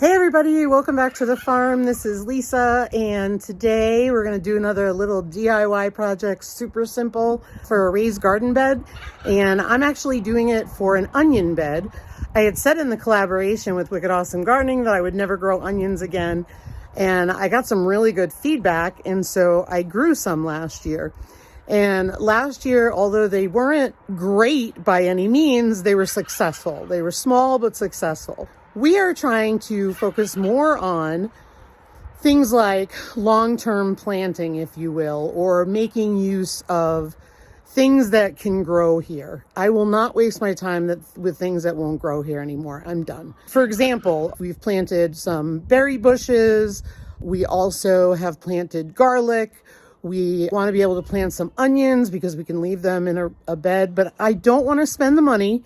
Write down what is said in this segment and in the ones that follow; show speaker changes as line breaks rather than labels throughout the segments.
Hey everybody, welcome back to the farm. This is Lisa, and today we're going to do another little DIY project, super simple, for a raised garden bed. And I'm actually doing it for an onion bed. I had said in the collaboration with Wicked Awesome Gardening that I would never grow onions again, and I got some really good feedback, and so I grew some last year. And last year, although they weren't great by any means, they were successful. They were small but successful. We are trying to focus more on things like long-term planting, if you will, or making use of things that can grow here. I will not waste my time with things that won't grow here anymore. I'm done. For example, we've planted some berry bushes. We also have planted garlic. We want to be able to plant some onions because we can leave them in a bed, but I don't want to spend the money.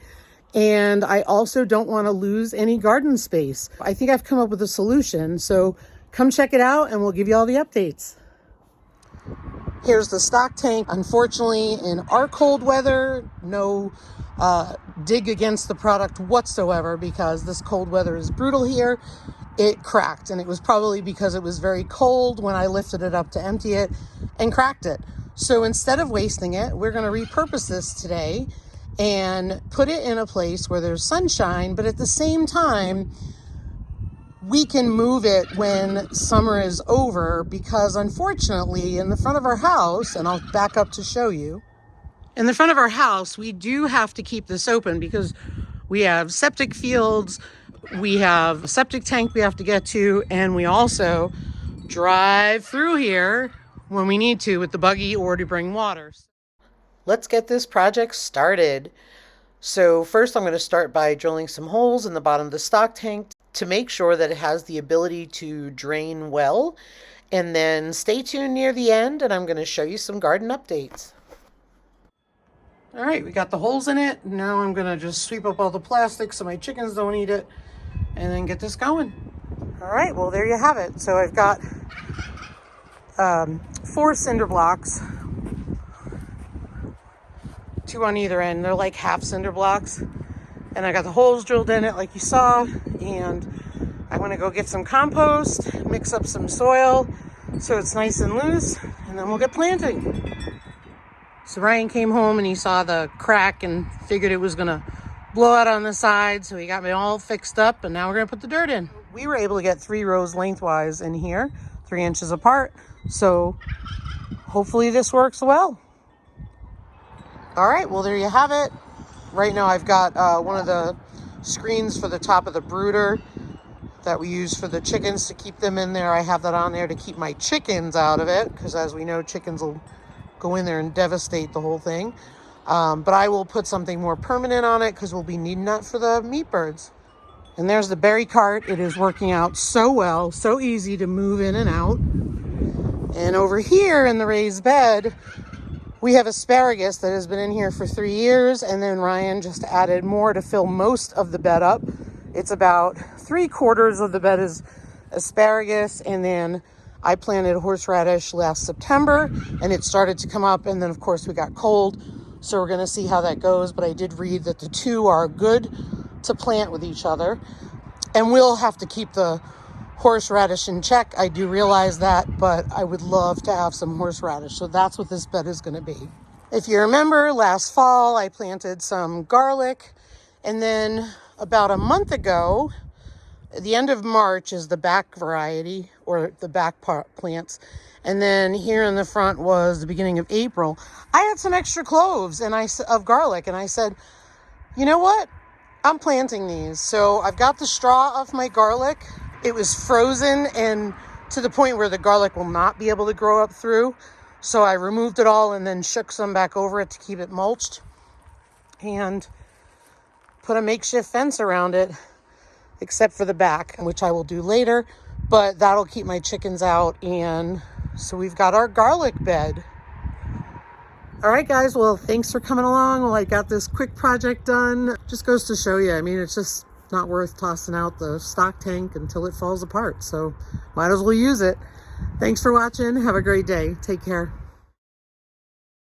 And I also don't want to lose any garden space. I think I've come up with a solution. So come check it out and we'll give you all the updates. Here's the stock tank. Unfortunately, in our cold weather, no dig against the product whatsoever because this cold weather is brutal here. It cracked, and it was probably because it was very cold when I lifted it up to empty it and cracked it. So instead of wasting it, we're going to repurpose this today and put it in a place where there's sunshine, but at the same time, we can move it when summer is over because unfortunately in the front of our house, and I'll back up to show you, in the front of our house, we do have to keep this open because we have septic fields, we have a septic tank we have to get to, and we also drive through here when we need to with the buggy or to bring water. Let's get this project started. So first I'm going to start by drilling some holes in the bottom of the stock tank to make sure that it has the ability to drain well. And then stay tuned near the end and I'm going to show you some garden updates. All right, we got the holes in it. Now I'm going to just sweep up all the plastic so my chickens don't eat it and then get this going. All right, well there you have it. So I've got 4 cinder blocks. 2 on either end. They're like half cinder blocks. And I got the holes drilled in it like you saw. And I'm gonna go get some compost, mix up some soil so it's nice and loose, and then we'll get planting. So Ryan came home and he saw the crack and figured it was gonna blow out on the side. So he got me all fixed up and now we're gonna put the dirt in. We were able to get 3 rows lengthwise in here, 3 inches apart. So hopefully this works well. All right, well, there you have it. Right now I've got one of the screens for the top of the brooder that we use for the chickens to keep them in there. I have that on there to keep my chickens out of it because as we know, chickens will go in there and devastate the whole thing. But I will put something more permanent on it because we'll be needing that for the meat birds. And there's the berry cart. It is working out so well, so easy to move in and out. And over here in the raised bed, we have asparagus that has been in here for 3 years, and then Ryan just added more to fill most of the bed up. It's about 3/4 of the bed is asparagus, and then I planted horseradish last September, and it started to come up, and then of course we got cold, so we're gonna see how that goes, but I did read that the 2 are good to plant with each other, and we'll have to keep the horseradish in check. I do realize that, but I would love to have some horseradish. So that's what this bed is going to be. If you remember, last fall I planted some garlic, and then about a month ago, the end of March is the back variety or the back plants. And then here in the front was the beginning of April. I had some extra cloves of garlic, and I said, you know what? I'm planting these. So I've got the straw off my garlic. It was frozen and to the point where the garlic will not be able to grow up through. So I removed it all and then shook some back over it to keep it mulched and put a makeshift fence around it, except for the back, which I will do later, but that'll keep my chickens out. And so we've got our garlic bed. All right, guys, well, thanks for coming along. Well, I got this quick project done. Just goes to show you, I mean, it's just not worth tossing out the stock tank until it falls apart. So might as well use it. Thanks for watching. Have a great day. Take care.